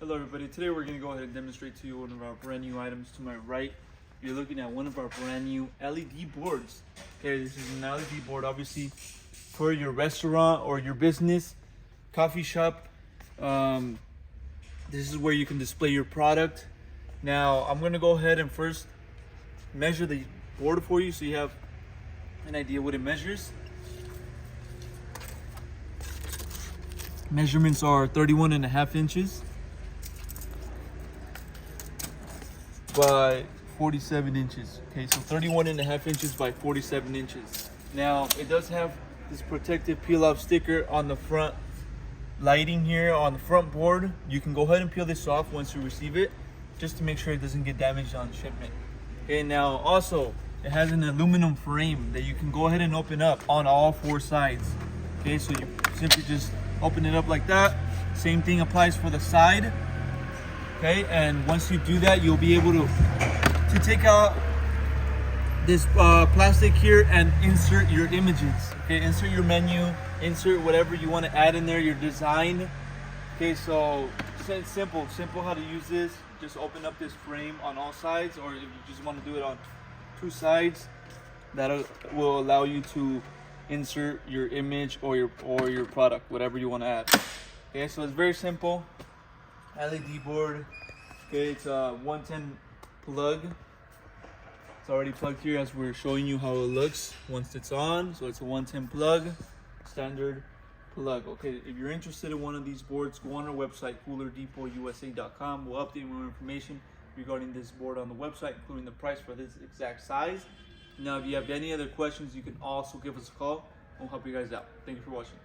Hello everybody, today we're going to go ahead and demonstrate to you one of our brand new items. To my right, you're looking at one of our brand new LED boards. Okay, this is an LED board obviously for your restaurant or your business, coffee shop. This is where you can display your product. Now I'm going to go ahead and first measure the board for you so you have an idea what it measures. Measurements are 31.5 inches by 47 inches. Okay, so 31.5 inches by 47 inches. Now it does have this protective peel off sticker on the front lighting here on the front board. You can go ahead and peel this off once you receive it, just to make sure it doesn't get damaged on shipment. Okay, now also it has an aluminum frame that you can go ahead and open up on all four sides. Okay, so you simply just open it up like that. Same thing applies for the side. Okay, and once you do that, you'll be able to take out this plastic here and insert your images. Okay, insert your menu, insert whatever you want to add in there, your design. Okay, so it's simple how to use this. Just open up this frame on all sides, or if you just want to do it on two sides, that will allow you to insert your image or your product, whatever you want to add. Okay, so it's very simple. LED board. Okay, it's a 110 plug. It's already plugged here as we're showing you how it looks once it's on. So it's a 110 plug, standard plug. Okay, if you're interested in one of these boards, go on our website, coolerdepotUSA.com. We'll update more information regarding this board on the website, including the price for this exact size. Now, if you have any other questions, you can also give us a call. We'll help you guys out. Thank you for watching.